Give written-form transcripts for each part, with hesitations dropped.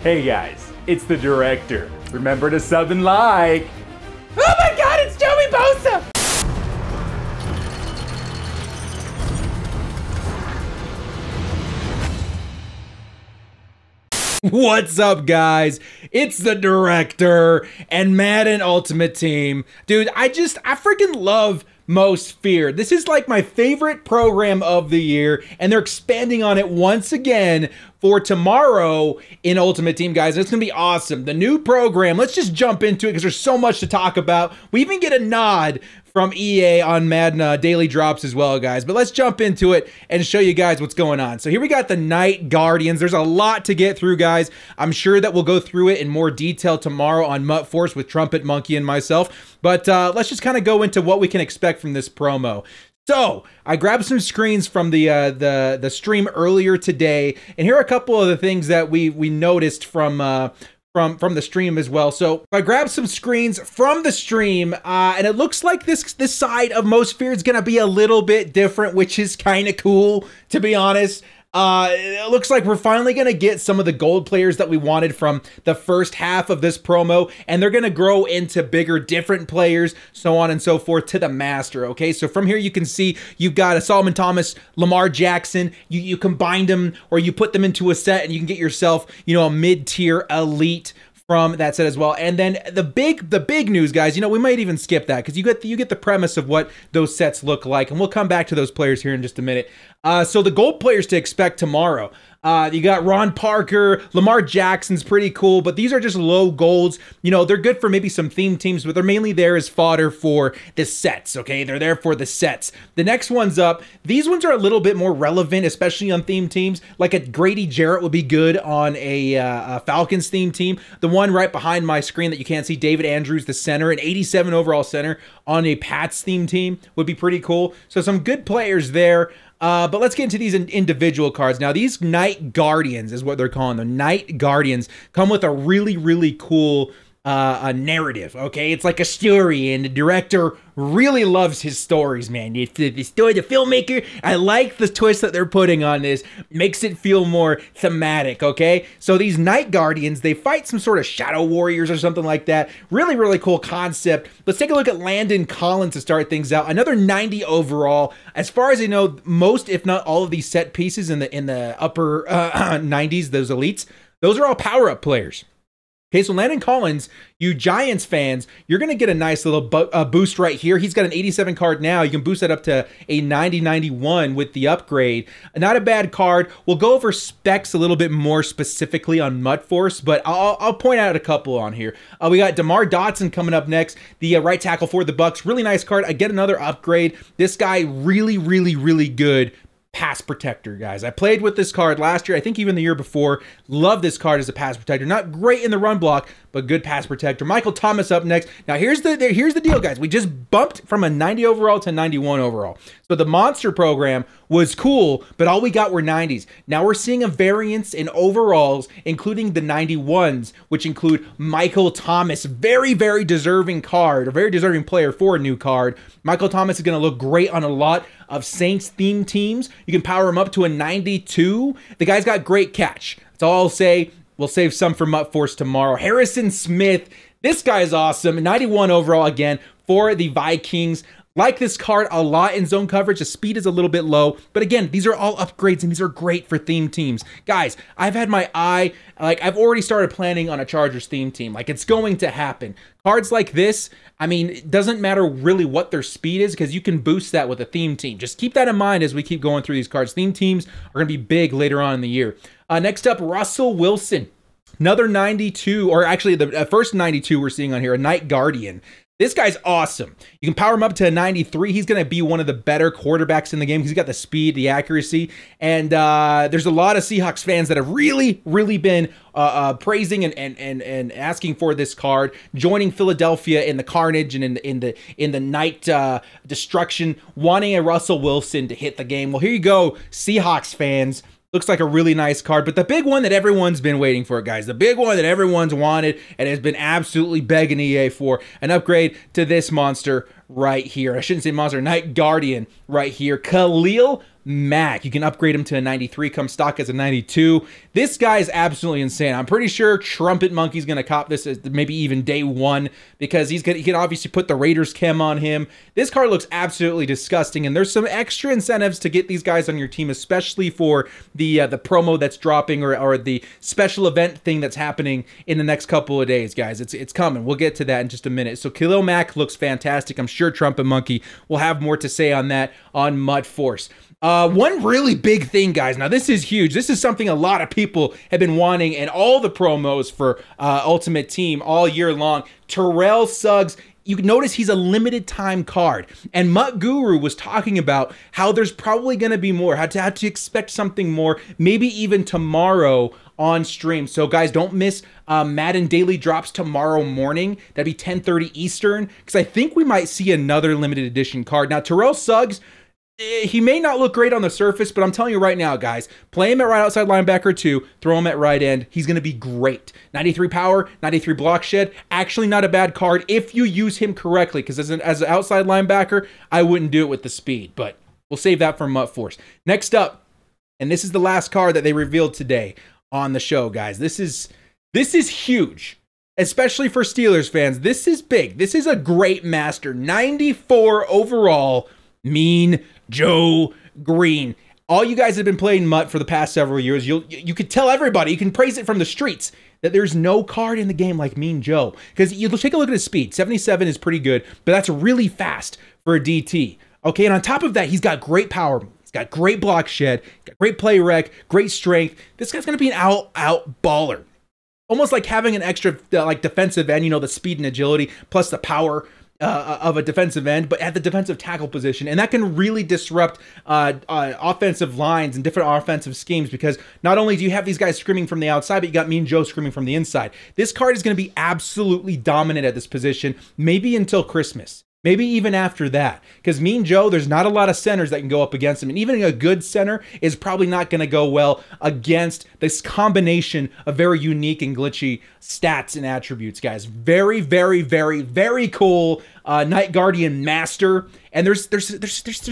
Hey guys, it's the director. Remember to sub and like. Oh my god, it's Joey Bosa! What's up, guys? It's the director and Madden Ultimate Team. Dude, I freaking love Most Feared. This is like my favorite program of the year, and they're expanding on it once again for tomorrow in Ultimate Team, guys. It's gonna be awesome. The new program, let's just jump into it because there's so much to talk about. We even get a nod from EA on Madden daily drops as well, guys. But let's jump into it and show you guys what's going on. So here we got the Night Guardians. There's a lot to get through, guys. I'm sure that we'll go through it in more detail tomorrow on Mutt Force with Trumpet Monkey and myself. But let's just kind of go into what we can expect from this promo. So I grabbed some screens from the stream earlier today, and here are a couple of the things that we noticed from the stream as well. So I grabbed some screens from the stream, and it looks like this side of Most Feared is gonna be a little bit different, which is kind of cool, to be honest. It looks like we're finally going to get some of the gold players that we wanted from the first half of this promo, and they're going to grow into bigger, different players, so on and so forth, to the master, okay? So from here, you can see you've got a Solomon Thomas, Lamar Jackson. You combine them, or you put them into a set, and you can get yourself, you know, a mid-tier elite from that set as well. And then the big news, guys, you know, we might even skip that because you get the premise of what those sets look like, and we'll come back to those players here in just a minute. So the gold players to expect tomorrow. You got Ron Parker, Lamar Jackson's pretty cool, but these are just low golds. You know, they're good for maybe some theme teams, but they're mainly there as fodder for the sets, okay? They're there for the sets. The next one's up. These ones are a little bit more relevant, especially on theme teams. Like a Grady Jarrett would be good on a Falcons theme team. The one right behind my screen that you can't see, David Andrews, the center, an 87 overall center on a Pats theme team would be pretty cool. So some good players there. But let's get into these individual cards. Now, these Night Guardians is what they're calling them. Night Guardians come with a really, really cool a narrative, okay? It's like a story, and the director really loves his stories, man. The filmmaker, I like the twist that they're putting on this. Makes it feel more thematic, okay? So these Night Guardians, they fight some sort of Shadow Warriors or something like that. Really, really cool concept. Let's take a look at Landon Collins to start things out. Another 90 overall. As far as I know, most, if not all of these set pieces in the upper 90s, those elites, those are all power-up players. Okay, so Landon Collins, you Giants fans, you're going to get a nice little boost right here. He's got an 87 card now. You can boost that up to a 90-91 with the upgrade. Not a bad card. We'll go over specs a little bit more specifically on Mutt Force, but I'll point out a couple on here. We got DeMar Dotson coming up next, the right tackle for the Bucs. Really nice card. I get another upgrade. This guy really, really, really good pass protector, guys. I played with this card last year, I think even the year before. Love this card as a pass protector. Not great in the run block, but good pass protector. Michael Thomas up next. Now here's the deal, guys. We just bumped from a 90 overall to 91 overall. So the monster program was cool, but all we got were 90s. Now we're seeing a variance in overalls, including the 91s, which include Michael Thomas. Very, very deserving card, a very deserving player for a new card. Michael Thomas is going to look great on a lot of Saints theme teams. You can power him up to a 92. The guy's got great catch. That's all I'll say. We'll save some for Mutt Force tomorrow. Harrison Smith, this guy's awesome. 91 overall again for the Vikings. Like this card a lot in zone coverage. The speed is a little bit low, but again, these are all upgrades and these are great for theme teams. Guys, I've had my eye, like I've already started planning on a Chargers theme team. Like it's going to happen. Cards like this, I mean, it doesn't matter really what their speed is because you can boost that with a theme team. Just keep that in mind as we keep going through these cards. Theme teams are going to be big later on in the year. Next up, Russell Wilson. Another 92, or actually the first 92 we're seeing on here, a Night Guardian. This guy's awesome. You can power him up to a 93. He's going to be one of the better quarterbacks in the game. He's got the speed, the accuracy, and there's a lot of Seahawks fans that have really, really been praising and asking for this card, joining Philadelphia in the carnage and in the night destruction, wanting a Russell Wilson to hit the game. Well, here you go, Seahawks fans. Looks like a really nice card, but the big one that everyone's been waiting for, guys, the big one that everyone's wanted and has been absolutely begging EA for, an upgrade to this monster right here. I shouldn't say monster, Night Guardian right here. Khalil Mack. You can upgrade him to a 93, come stock as a 92. This guy is absolutely insane. I'm pretty sure Trumpet Monkey's going to cop this as maybe even day one because he can obviously put the Raiders chem on him. This card looks absolutely disgusting, and there's some extra incentives to get these guys on your team, especially for the promo that's dropping or the special event thing that's happening in the next couple of days, guys. It's coming. We'll get to that in just a minute. So Khalil Mack looks fantastic. I'm sure Trumpet Monkey will have more to say on that on Mud Force. One really big thing, guys. Now, this is huge. This is something a lot of people have been wanting in all the promos for Ultimate Team all year long. Terrell Suggs. You notice he's a limited time card. And Mutt Guru was talking about how there's probably going to be more, how to expect something more, maybe even tomorrow on stream. So guys, don't miss Madden Daily drops tomorrow morning. That'd be 10:30 Eastern, because I think we might see another limited edition card. Now, Terrell Suggs, he may not look great on the surface, but I'm telling you right now, guys, play him at right outside linebacker 2, throw him at right end. He's going to be great. 93 power, 93 block shed. Actually not a bad card if you use him correctly, because as an outside linebacker, I wouldn't do it with the speed, but we'll save that for Mutt Force. Next up, and this is the last card that they revealed today on the show, guys. This is huge, especially for Steelers fans. This is big. This is a great master. 94 overall, Mean Joe Green. All you guys have been playing Mutt for the past several years. You could tell everybody, you can praise it from the streets, that there's no card in the game like Mean Joe. Because you take a look at his speed. 77 is pretty good, but that's really fast for a DT. Okay, and on top of that, he's got great power. He's got great block shed, got great play rec, great strength. This guy's going to be an out baller. Almost like having an extra like defensive end, you know, the speed and agility, plus the power of a defensive end, but at the defensive tackle position. And that can really disrupt offensive lines and different offensive schemes, because not only do you have these guys screaming from the outside, but you got Mean Joe screaming from the inside. This card is going to be absolutely dominant at this position, maybe until Christmas. Maybe even after that, because Mean Joe, there's not a lot of centers that can go up against him. And even a good center is probably not going to go well against this combination of very unique and glitchy stats and attributes, guys. Very, very, very, very cool Night Guardian Master. And there's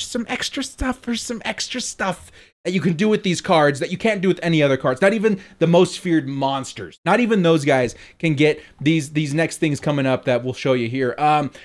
some extra stuff. There's some extra stuff that you can do with these cards that you can't do with any other cards. Not even the most feared monsters. Not even those guys can get these next things coming up that we'll show you here.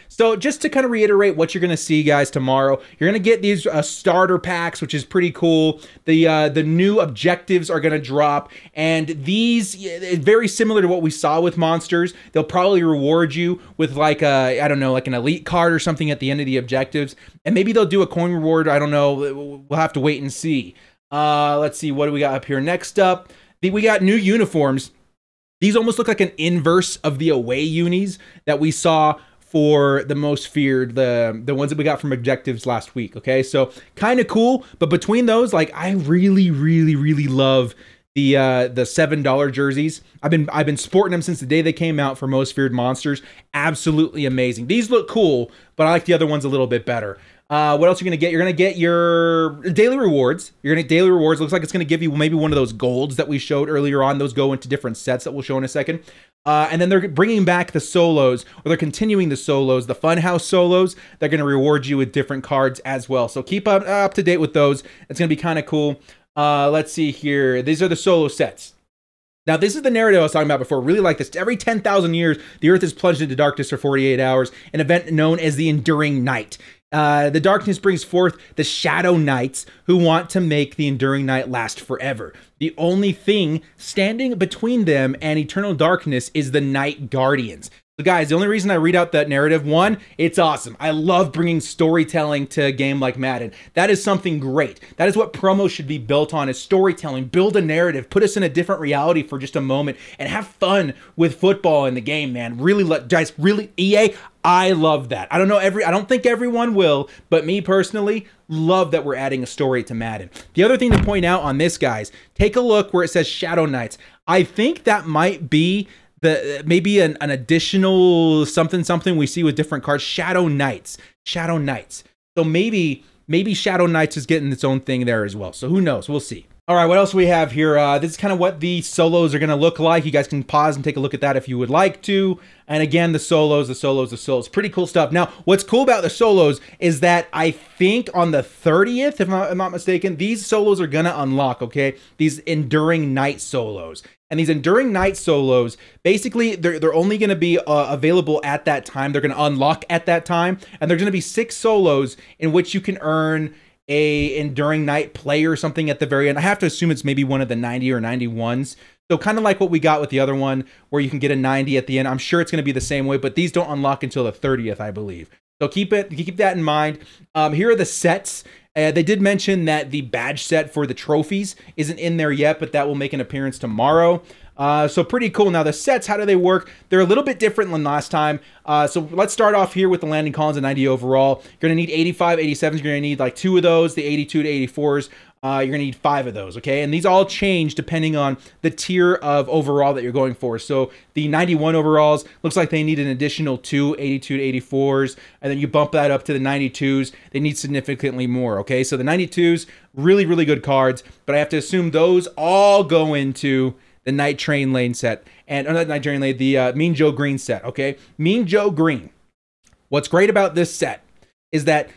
So just to kind of reiterate what you're going to see, guys, tomorrow, you're going to get these starter packs, which is pretty cool. The new objectives are going to drop, and these, very similar to what we saw with monsters, they'll probably reward you with like a, I don't know, like an elite card or something at the end of the objectives, and maybe they'll do a coin reward. I don't know. We'll have to wait and see. Let's see, what do we got up here? Next up, we got new uniforms. These almost look like an inverse of the away unis that we saw for the most feared, the ones that we got from objectives last week. Okay, so kind of cool, but between those, like, I really, really, really love the $7 jerseys. I've been sporting them since the day they came out for most feared monsters. Absolutely amazing. These look cool, but I like the other ones a little bit better. What else are you going to get? You're going to get your daily rewards. You're going to get daily rewards. Looks like it's going to give you maybe one of those golds that we showed earlier on. Those go into different sets that we'll show in a second. And then they're bringing back the solos, or they're continuing the solos, the Funhouse solos. They're going to reward you with different cards as well. So keep up to date with those. It's going to be kind of cool. Let's see here. These are the solo sets. Now, this is the narrative I was talking about before. Really like this. Every 10,000 years, the Earth is plunged into darkness for 48 hours, an event known as the Enduring Night. The darkness brings forth the Shadow Knights, who want to make the Enduring Night last forever. The only thing standing between them and eternal darkness is the Night Guardians. So guys, the only reason I read out that narrative, one, it's awesome. I love bringing storytelling to a game like Madden. That is something great. That is what promos should be built on, is storytelling. Build a narrative, put us in a different reality for just a moment, and have fun with football in the game, man. Really, guys, really, EA, I love that. I don't think everyone will, but me personally, love that we're adding a story to Madden. The other thing to point out on this, guys, take a look where it says Shadow Knights. I think that might be maybe an additional something we see with different cards. Shadow Knights. So maybe Shadow Knights is getting its own thing there as well. So who knows? We'll see. All right, what else we have here? This is kind of what the solos are going to look like. You guys can pause and take a look at that if you would like to. And again, the solos. Pretty cool stuff. Now, what's cool about the solos is that I think on the 30th, if I'm not mistaken, these solos are going to unlock, okay? These Enduring Night solos. And these Enduring Night solos, basically, they're only going to be available at that time. They're going to unlock at that time. And they're going to be 6 solos in which you can earn a Enduring Night play or something at the very end. I have to assume it's maybe one of the 90 or 91s. So kind of like what we got with the other one, where you can get a 90 at the end. I'm sure it's going to be the same way, but these don't unlock until the 30th, I believe. So keep that in mind. Here are the sets. They did mention that the badge set for the trophies isn't in there yet, but that will make an appearance tomorrow. So pretty cool. Now the sets, how do they work? They're a little bit different than last time. So let's start off here with the Landon Collins and 90 overall. You're going to need 85, 87s. You're going to need like 2 of those, the 82 to 84s. You're going to need 5 of those, okay? And these all change depending on the tier of overall that you're going for. So the 91 overalls, looks like they need an additional 2 82 to 84s, and then you bump that up to the 92s. They need significantly more, okay? So the 92s, really, really good cards, but I have to assume those all go into the Night Train Lane set. And not Night Train Lane, the Mean Joe Green set, okay? Mean Joe Green. What's great about this set is that,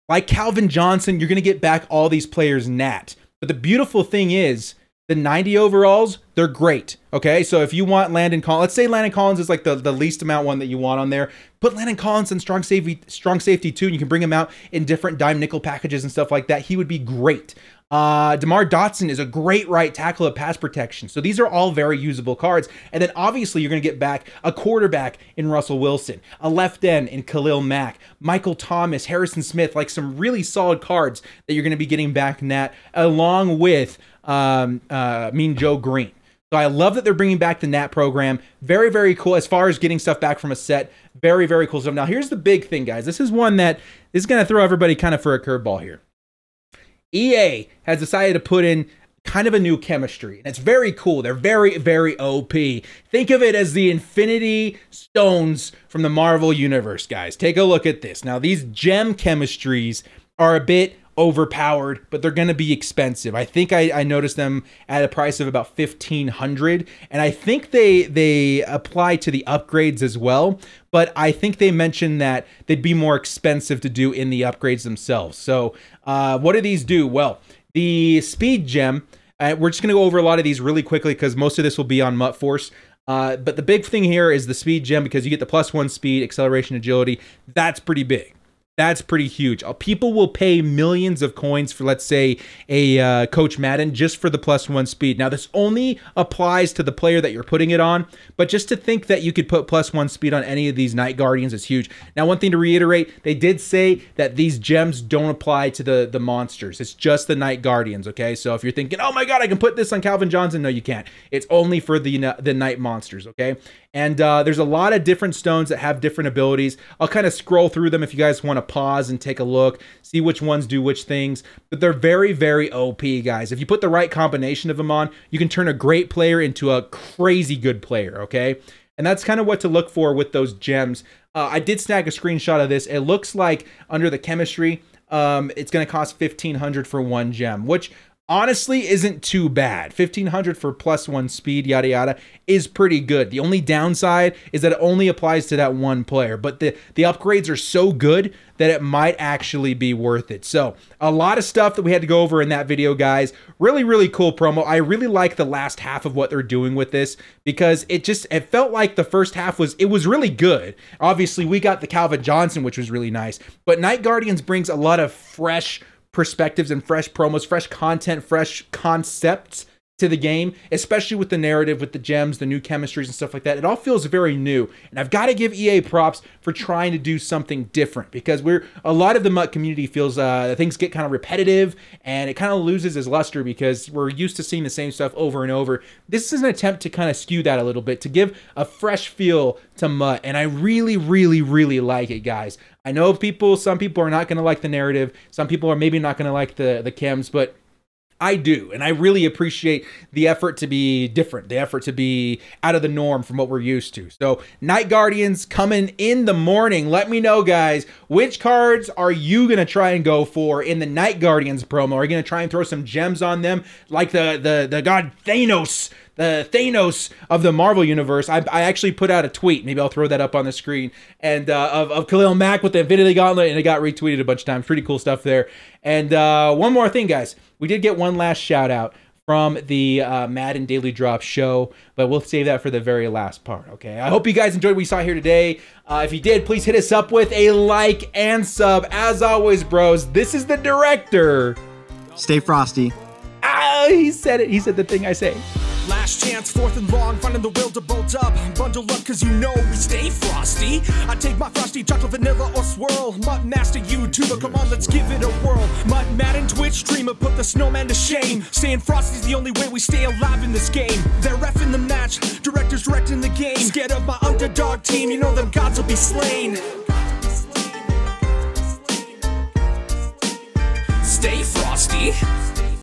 like Calvin Johnson, you're going to get back all these players nat. But the beautiful thing is, the 90 overalls, they're great, okay? So if you want Landon Collins, let's say Landon Collins is like the least amount one that you want on there. Put Landon Collins in strong safety too, and you can bring him out in different dime nickel packages and stuff like that. He would be great. DeMar Dotson is a great right tackle at pass protection. So these are all very usable cards. And then obviously you're going to get back a quarterback in Russell Wilson, a left end in Khalil Mack, Michael Thomas, Harrison Smith, like some really solid cards that you're going to be getting back in that, along with Mean Joe Green. So I love that they're bringing back the Nat program. Very, very cool as far as getting stuff back from a set. Very, very cool stuff. Now here's the big thing, guys. This is one that is going to throw everybody kind of for a curveball here. EA has decided to put in kind of a new chemistry, and it's very cool. They're very, very OP. Think of it as the Infinity Stones from the Marvel Universe, guys. Take a look at this. Now, these gem chemistries are a bit overpowered, but they're going to be expensive. I think I noticed them at a price of about $1,500, and I think they apply to the upgrades as well, but I think they mentioned that they'd be more expensive to do in the upgrades themselves. So what do these do? Well, the speed gem, we're just going to go over a lot of these really quickly because most of this will be on Mutt Force. But the big thing here is the speed gem, because you get the +1 speed, acceleration, agility. That's pretty big. That's pretty huge. People will pay millions of coins for, let's say, a Coach Madden just for the +1 speed. Now, this only applies to the player that you're putting it on, but just to think that you could put +1 speed on any of these Night Guardians is huge. Now, one thing to reiterate, they did say that these gems don't apply to the monsters. It's just the Night Guardians, okay? So if you're thinking, oh my god, I can put this on Calvin Johnson, no, you can't. It's only for the Night monsters, okay? And there's a lot of different stones that have different abilities. I'll kind of scroll through them if you guys want to pause and take a look, see which ones do which things. But they're very, very OP, guys. If you put the right combination of them on, you can turn a great player into a crazy good player, okay? And that's kind of what to look for with those gems. I did snag a screenshot of this. It looks like under the chemistry, it's going to cost $1,500 for 1 gem, which honestly isn't too bad. $1,500 for +1 speed, yada yada, is pretty good. The only downside is that it only applies to that one player, but the upgrades are so good that it might actually be worth it. So a lot of stuff that we had to go over in that video, guys. Really, really cool promo. I really like the last half of what they're doing with this, because it felt like the first half was really good. Obviously, we got the Calvin Johnson, which was really nice, but Night Guardians brings a lot of fresh perspectives and fresh promos, fresh content, fresh concepts to the game, especially with the narrative, with the gems, the new chemistries and stuff like that. It all feels very new, and I've got to give EA props for trying to do something different, because a lot of the Mutt community feels things get kind of repetitive and it kind of loses its luster because we're used to seeing the same stuff over and over. This is an attempt to kind of skew that a little bit, to give a fresh feel to Mutt, and I really, really, really like it, guys. I know some people are not going to like the narrative, some people are maybe not going to like the chems, but I do. And I really appreciate the effort to be different, the effort to be out of the norm from what we're used to. So Night Guardians coming in the morning. Let me know, guys, which cards are you going to try and go for in the Night Guardians promo? Are you going to try and throw some gems on them like the god Thanos? The Thanos of the Marvel Universe. I actually put out a tweet. Maybe I'll throw that up on the screen. And of Khalil Mack with the Infinity Gauntlet, and it got retweeted a bunch of times. Pretty cool stuff there. And one more thing, guys. We did get one last shout out from the Madden Daily Drop show, but we'll save that for the very last part, okay? I hope you guys enjoyed what we saw here today. If you did, please hit us up with a like and sub. As always, bros, this is the director. Stay frosty. Ah, he said it. He said the thing I say. Last chance, 4th and long, finding the will to bolt up. Bundle up, cause you know we stay frosty. I take my frosty, chocolate, vanilla, or swirl. Mud Master YouTuber, come on, let's give it a whirl. Mud Madden Twitch streamer, put the snowman to shame. Staying frosty's the only way we stay alive in this game. They're reffing the match, directors directing the game. Scared of my underdog team, you know them gods will be slain. Stay frosty.